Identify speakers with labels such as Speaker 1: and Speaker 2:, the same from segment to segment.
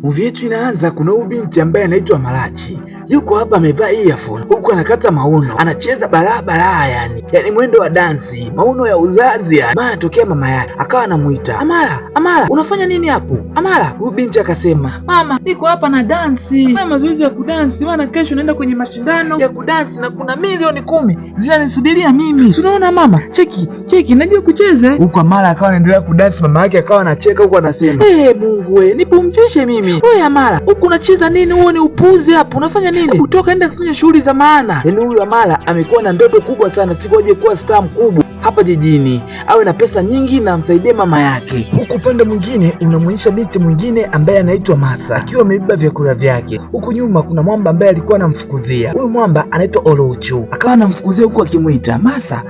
Speaker 1: Movie yetu inaanza. Kuna huyu binti ambaye anaitwa Malachi, yuko hapa amevaa earphone huku anakata mauno, anacheza balaa yani mwendo wa dansi, mauno ya uzazi yani. Maana tokea mama yake akawa anamuita Amara, unafanya nini hapo Amara? Huyu binti akasema, mama, niko hapa na dansi, na mazoezi ya kudansi, maana kesho naenda kwenye mashindano ya kudansi na kuna milioni 10 zinanisubiria mimi. Unaona mama, cheki najua kucheza. Huko Amara akawa anaendelea kudansi, mama yake akawa anacheka huko anasema, Mungu we, nipumzishe mimi. Wewe Amara, huko unacheza nini? Huo ni upuzi hapo. Unafanya nini? Kutoka enda kufanya shughuli za maana. Yaani huyu Amara amekuwa na ndoto kubwa sana, siku aje kuwa star mkubwa hapa jijini, awe na pesa nyingi na amsaidie mama yake. Huku upande mwingine unamuonyesha binti mwingine ambaye anaitwa Masa akiwa amebeba vyakula vyake. Huku nyuma kuna mwamba ambaye alikuwa anamfukuzia. Huyu mwamba anaitwa Olochu, akawa anamfukuzia huku akimuita Masa.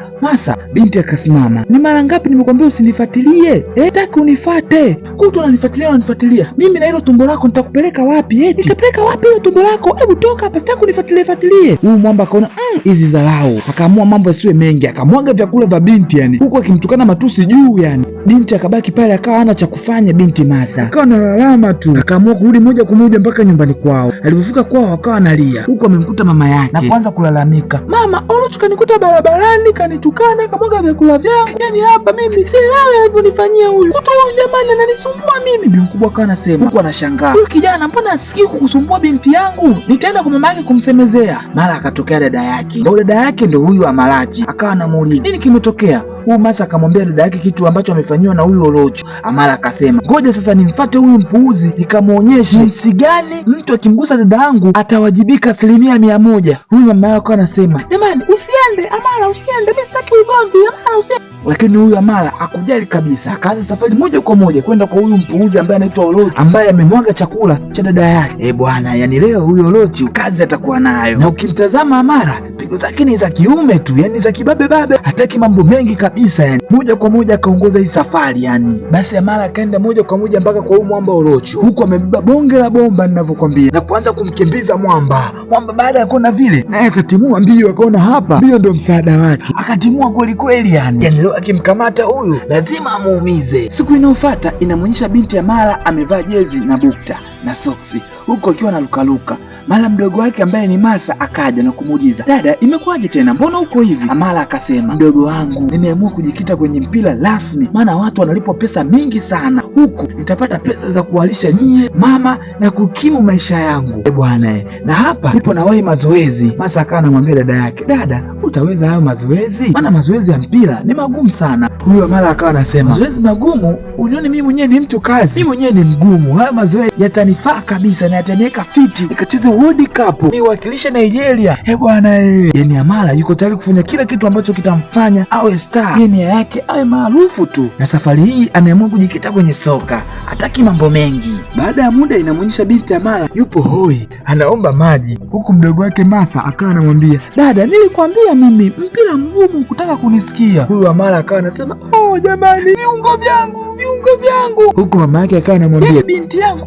Speaker 1: Binti akasimama, ni mara ngapi nimekwambia usinifuatilie? Sitaki unifuate. Kuto unanifuatilia mimi na hilo tumbo lako nitakupeleka wapi? Nitapeleka wapi hilo tumbo lako? Hebu toka hapa, sitaki unifuatilie. Huyu mwamba akaona hizi dharau, akaamua mambo yasiwe mengi, akamwaga vyakula vya binti yani, huku akimtukana matusi juu yani. Binti akabaki pale, akawa hana cha kufanya. Binti Masa akawa analalama tu, akaamua kurudi moja kwa moja mpaka nyumbani kwao. Alipofika kwao akawa analia, huku amemkuta mama yake na kuanza kulalamika, mama, Olochu kanikuta barabarani, kanitukana, kamwaga vyakula vyangu, yani hapa mimi si yale alivyonifanyia huyu. Kuto huyu jamani ananisumbua mimi. Bibi mkubwa akawa anasema, huku anashangaa, huyu kijana mbona asikii kukusumbua binti yangu? Nitaenda kwa mama yake kumsemezea. Mara akatokea dada yake, ndio dada yake ndio huyu Amalachi, akawa anamuuliza nini kimetokea. Huyu Masa akamwambia dada yake kitu ambacho amefanyiwa na huyu Olochu. Amara akasema, ngoja sasa nimfuate huyu mpuuzi nikamuonyeshe jinsi gani mtu akimgusa dada yangu atawajibika 100%. Huyu mama yake akawa anasema, jamani usiende Amara, usiende, mimi sitaki ugomvi Amara, usiende. Lakini huyu Amara hakujali kabisa, akaanza safari moja kwa moja kwenda kwa huyu mpuuzi ambaye anaitwa Olochu, ambaye amemwaga chakula cha dada yake. Bwana, yani leo huyu Olochu kazi atakuwa nayo. Na ukimtazama Amara, pigo zake ni za kiume tu, yani za kibabe, hataki mambo mengi kabisa yani. Moja kwa moja akaongoza hii safari yani. Basi Amara akaenda moja kwa moja mpaka kwa huyu mwamba Olochu, huku amebeba bonge la bomba ninavyokuambia, na kuanza kumkimbiza mwamba. Baada ya kuona vile, naye akatimua mbio, akaona hapa mbio ndio msaada wake, akatimua kweli yani leo akimkamata huyu lazima amuumize. Siku inayofuata inamuonyesha binti Amara amevaa jezi na bukta na soksi, huko akiwa na lukaluka. Mara mdogo wake ambaye ni Masa akaja na kumuuliza, dada, imekuwaje tena, mbona uko hivi? Amara akasema, mdogo wangu, nimeamua kujikita kwenye mpira rasmi, maana watu wanalipwa pesa mingi sana, huku nitapata pesa za kuwalisha nyie, mama, na kukimu maisha yangu. Bwana, na hapa nipo na wahi mazoezi. Masa akawa anamwambia dada yake, dada, utaweza hayo mazoezi? Maana mazoezi ya mpira ni magumu sana. Huyo Amara akawa anasema, mazoezi magumu? Unione mimi mwenyewe ni mtu kazi, mimi mwenyewe ni mgumu. Haya mazoezi yatanifaa kabisa na yataniweka fiti nikacheze World Cup niwakilishe Nigeria. Bwana, yani Amara yuko tayari kufanya kila kitu ambacho kitamfanya awe star, nia yake awe maarufu tu. Na safari hii ameamua kujikita kwenye soka, hataki mambo mengi. Baada ya muda inamuonyesha binti Amara yupo hoi, anaomba maji, huku mdogo wake Masa akawa anamwambia, dada, nilikwambia mimi mpira mgumu, kutaka kunisikia. Huyu Amara akawa anasema, jamani, viungo vyangu. Huku mama yake akawa anamwambia, binti yangu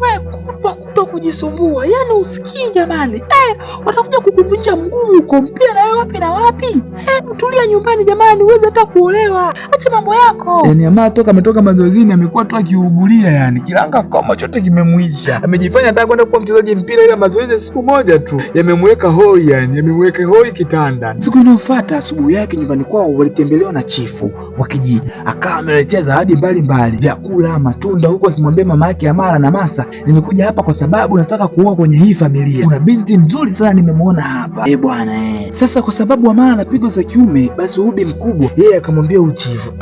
Speaker 1: kuto kujisumbua, yani usikii jamani, watakuja kukuvunja mguu huko, mpira na wewe wapi na wapi. Mtulia nyumbani jamani, uweze hata kuolewa, acha mambo yako. Yani Amara toka ametoka mazoezini amekuwa tu akiugulia, yani kilanga kama chote kimemwisha, amejifanya hata kwenda kuwa mchezaji mpira, ila mazoezi siku moja tu yamemweka hoi, yani yamemweka hoi kitanda. Siku inayofuata asubuhi yake nyumbani kwao walitembelewa na chifu wa kijiji, akawa ameletea zawadi mbalimbali, vyakula, matunda, huku akimwambia mama yake Amara na Masa, nimekuja hapa kwa sababu nataka kuoa kwenye hii familia, kuna binti mzuri sana nimemuona hapa. Bwana, sasa kwa sababu Amara ana pigo za kiume, basi ubi mkubwa yeye akamwambia uchifu,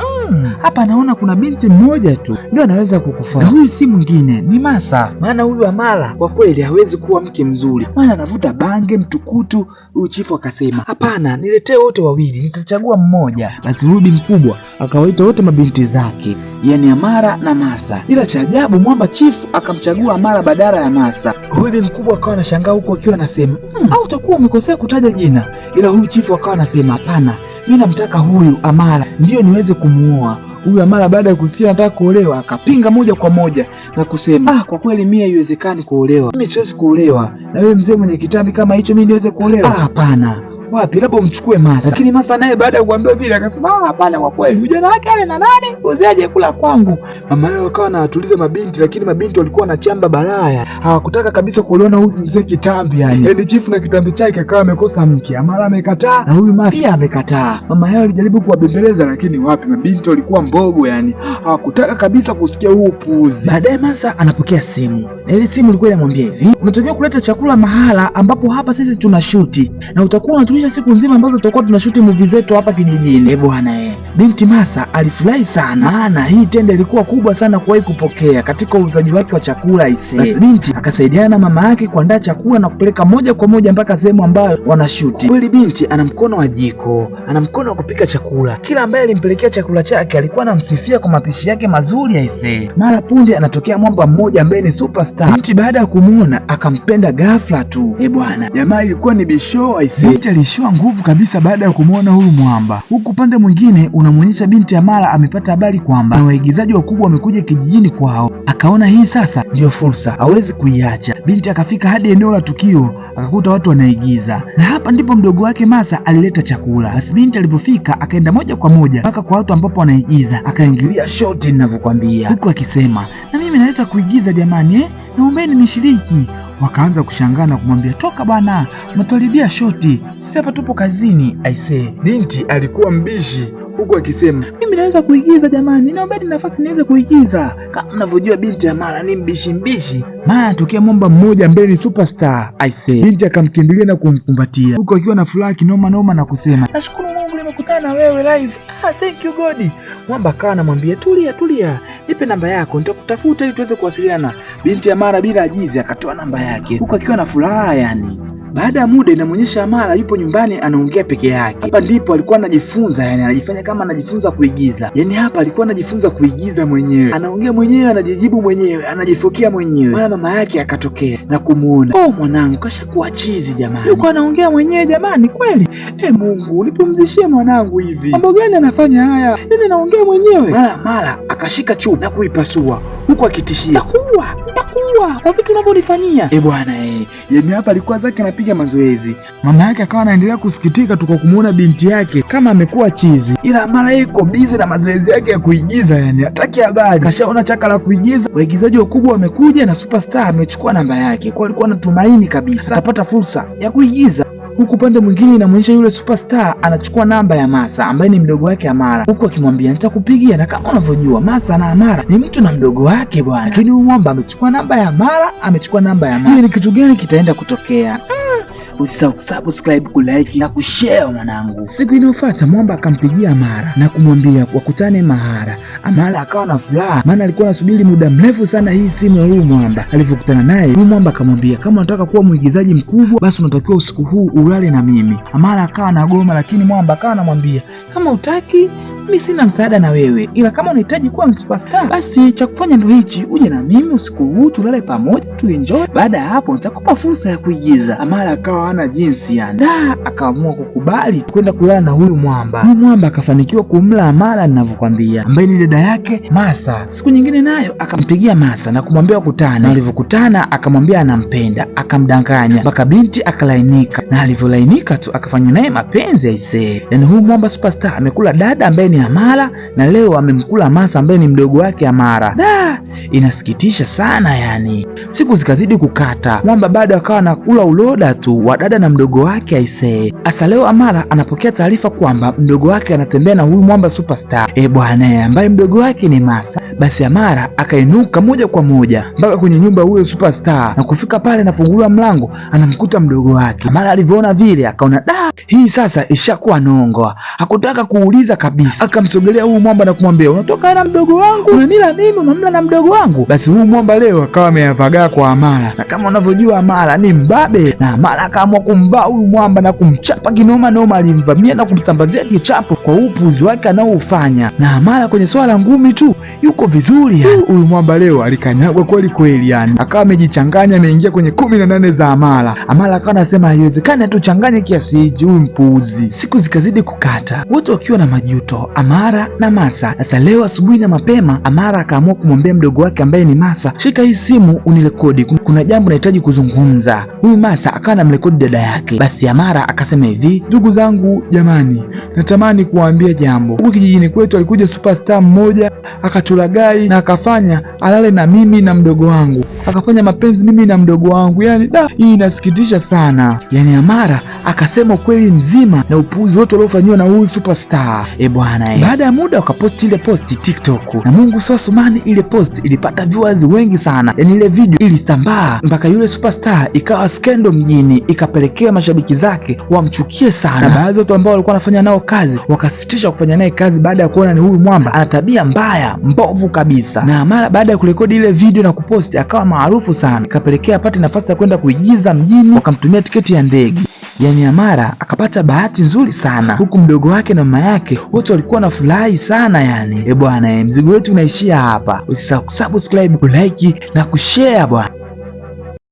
Speaker 1: hapa naona kuna binti mmoja tu ndio anaweza kukufaa, na huyu si mwingine ni Masa. Maana huyu Amara kwa kweli hawezi kuwa mke mzuri, maana anavuta bange mtukutu. Huyu chifu akasema, hapana, niletee wote wawili, nitachagua mmoja. Basi ubi mkubwa akawaita wote mabinti zake, yani Amara na Masa. Ila cha ajabu mwamba chifu akamchagua Amara badala ya Masa. Huyu mkubwa akawa anashangaa huko akiwa anasema, au utakuwa umekosea kutaja jina. Ila huyu chifu akawa anasema, hapana, mimi namtaka huyu Amara ndio niweze kumuoa. Huyu Amara baada ya kusikia anataka kuolewa akapinga moja kwa moja na kusema, kwa kweli mimi haiwezekani kuolewa, mimi siwezi kuolewa na wewe mzee mwenye kitambi kama hicho, mimi niweze kuolewa? Hapana. wapi, labda umchukue Masa. Lakini Masa naye baada ya kuambiwa vile akasema hapana, kwa kweli ujana wake ale na nani uzeaje kula kwangu. Mama yao akawa anawatuliza mabinti, lakini mabinti walikuwa wanachamba balaya, hawakutaka kabisa kuona huyu mzee Kitambi yani chifu na kitambi chake akawa amekosa mke. Amara amekataa na huyu Masa pia amekataa. Mama yao alijaribu kuwabembeleza, lakini wapi, mabinti walikuwa mbogo yani, hawakutaka kabisa kusikia huu upuuzi. Baadaye Masa anapokea simu, na ile simu ilikuwa inamwambia hivi, unatakiwa kuleta chakula mahala ambapo hapa sisi tunashuti na utakuwa unatulisha siku nzima ambazo tutakuwa tunashuti movie zetu hapa kijijini. Bwana binti Masa alifurahi sana, maana hii tenda ilikuwa kubwa sana kuwahi kupokea katika uuzaji wake wa chakula Basi binti akasaidiana na mama yake kuandaa chakula na kupeleka moja kwa moja mpaka sehemu ambayo wanashuti. Kweli binti ana mkono wa jiko, ana mkono wa kupika chakula. Kila ambaye alimpelekea chakula chake alikuwa anamsifia kwa mapishi yake mazuri Mara punde anatokea mwamba mmoja ambaye ni superstar. Binti baada ya kumuona akampenda ghafla tu. Bwana, jamaa ilikuwa ni bisho Binti alishoa nguvu kabisa baada ya kumuona huyu mwamba. Huku pande mwingine unamuonyesha binti Amara amepata habari kwamba na waigizaji wakubwa wamekuja kijijini kwao. Akaona hii sasa ndio fursa, hawezi kuiacha. Binti akafika hadi eneo la tukio, akakuta watu wanaigiza, na hapa ndipo mdogo wake Masa alileta chakula. Basi binti alipofika akaenda moja kwa moja mpaka kwa watu ambapo wanaigiza, akaingilia shoti ninavyokuambia, huku akisema na mimi naweza kuigiza jamani, naombeni nishiriki. Wakaanza kushangaa na kumwambia toka bwana, unatuharibia shoti, sisi hapa tupo kazini. Binti alikuwa mbishi huku akisema mimi naweza kuigiza jamani, naombeni nafasi niweze kuigiza. Kama mnavyojua binti Amara ni mbishi. Maana anatokea mwamba mmoja ambaye ni superstar. Binti akamkimbilia na kumkumbatia huku akiwa na furaha kinoma na kusema nashukuru Mungu nimekutana na wewe live. Thank you God. Mwamba akawa anamwambia tulia, nipe namba yako nitakutafuta ili tuweze kuwasiliana. Binti Amara bila ajizi akatoa namba yake huku akiwa na furaha yani. Baada ya muda inamuonyesha Amara yupo nyumbani anaongea peke yake. Hapa ndipo alikuwa anajifunza yani, anajifanya kama anajifunza kuigiza. Yani hapa alikuwa anajifunza kuigiza mwenyewe. Anaongea mwenyewe, anajijibu mwenyewe, anajifokia mwenyewe. Mara mama yake akatokea na kumuona. Mwanangu kashakuwa chizi jamani. Yuko anaongea mwenyewe jamani kweli. Mungu, nipumzishie mwanangu hivi. Mambo gani anafanya haya? Yeye anaongea mwenyewe. Mara akashika chupa na kuipasua huku akitishia. Takuwa kwa vitu unavyonifanyia. Bwana yani hapa alikuwa zake anapiga mazoezi. Mama yake akawa anaendelea kusikitika tu kwa kumuona binti yake kama amekuwa chizi, ila Amara yuko busy na mazoezi yake ya kuigiza yani, hataki habari. Kashaona chaka la kuigiza, waigizaji wakubwa wamekuja na superstar amechukua namba yake, kwa alikuwa anatumaini kabisa atapata fursa ya kuigiza. Huku pande mwingine inamuonyesha yule superstar anachukua namba ya Masa ambaye ni mdogo wake Amara, huku akimwambia nitakupigia. Na kama unavyojua Masa na Amara ni mtu na mdogo wake bwana, lakini huyu mwamba amechukua namba ya Amara, amechukua namba ya Masa. Ni kitu gani kitaenda kutokea? Usisahau kusubscribe, kulike na kushare mwanangu. Siku inayofuata mwamba akampigia Amara na kumwambia wakutane mahara. Amara akawa na furaha, maana alikuwa anasubiri muda mrefu sana hii simu ya huyu mwamba. Alivyokutana naye huyu mwamba akamwambia kama unataka kuwa mwigizaji mkubwa basi unatakiwa usiku huu ulale na mimi. Amara akawa na goma, lakini mwamba akawa anamwambia kama utaki mimi sina msaada na wewe, ila kama unahitaji kuwa superstar basi cha kufanya ndio hichi, uje na mimi usiku huu tulale pamoja tuenjoy. Baada ya hapo nitakupa fursa ya kuigiza. Amara akawa hana jinsi yani, akaamua kukubali kwenda kulala na huyu mwamba. Huyu mwamba akafanikiwa kumla Amara ninavyokuambia, ambaye ni dada yake Masa. Siku nyingine nayo akampigia Masa na kumwambia wakutane, na walivyokutana akamwambia anampenda, akamdanganya mpaka binti akalainika, na alivyolainika tu akafanya naye mapenzi yani huyu mwamba superstar amekula dada ambaye ni Amara na leo amemkula Masa ambaye ni mdogo wake Amara. Inasikitisha sana yani. Siku zikazidi kukata, mwamba bado akawa nakula uloda tu wa dada na mdogo wake Asa leo Amara anapokea taarifa kwamba mdogo wake anatembea na huyu mwamba superstar bwana ambaye mdogo wake ni Masa. Basi Amara akainuka moja kwa moja mpaka kwenye nyumba huyo superstar, na kufika pale anafunguliwa mlango anamkuta mdogo wake. Amara alivyoona vile akaona hii sasa ishakuwa nongo, hakutaka kuuliza kabisa. Akamsogelea huyu mwamba na kumwambia unatoka na mdogo wangu, unanila mimi, unamla na mdogo wangu. Basi huyu mwamba leo akawa ameyapagaa kwa Amara, na kama unavyojua Amara ni mbabe, na Amara akaamua kumbaa huyu mwamba na kumchapa kinoma noma. Alimvamia na kumsambazia kichapo kwa upuzi wake anaoufanya, na Amara kwenye swala ngumi tu yuko uko vizuri yani.
Speaker 2: Huyu mwamba leo alikanyagwa kweli kweli yani. Akawa amejichanganya, ameingia kwenye 18 za Amara. Amara akawa anasema haiwezekani atuchanganye kiasi hichi, huyu mpuuzi.
Speaker 1: Siku zikazidi kukata, wote wakiwa na majuto, Amara na Masa. Sasa leo asubuhi na mapema, Amara akaamua kumwambia mdogo wake ambaye ni Masa, shika hii simu unirekodi, kuna jambo nahitaji kuzungumza. Huyu Masa akawa anamrekodi dada yake. Basi Amara akasema hivi,
Speaker 2: ndugu zangu jamani, natamani kuwaambia jambo. Huku kijijini kwetu alikuja superstar mmoja akatulagai na akafanya alale na mimi na mdogo wangu, akafanya mapenzi mimi na mdogo wangu. Yani hii inasikitisha sana.
Speaker 1: Yani Amara akasema ukweli mzima na upuuzi wote uliofanyiwa na huyu superstar. Bwana baada ya muda wakaposti ile posti TikTok, na Mungu sio Asumani, ile post ilipata viewers wengi sana. Yani ile video ilisambaa mpaka yule superstar ikawa skendo mjini, ikapelekea mashabiki zake wamchukie sana, na baadhi watu ambao walikuwa wanafanya nao kazi wakasitisha kufanya naye kazi baada ya kuona ni huyu mwamba ana tabia mbaya mbovu kabisa. Na Amara baada ya kurekodi ile video na kuposti akawa maarufu sana, ikapelekea apate nafasi ya kwenda kuigiza mjini, wakamtumia tiketi ya ndege. Yani Amara akapata bahati nzuri sana, huku mdogo wake na mama yake wote walikuwa na furahi sana yani. Bwana, mzigo wetu unaishia hapa. Usisahau kusubscribe, kulike na kushare bwana.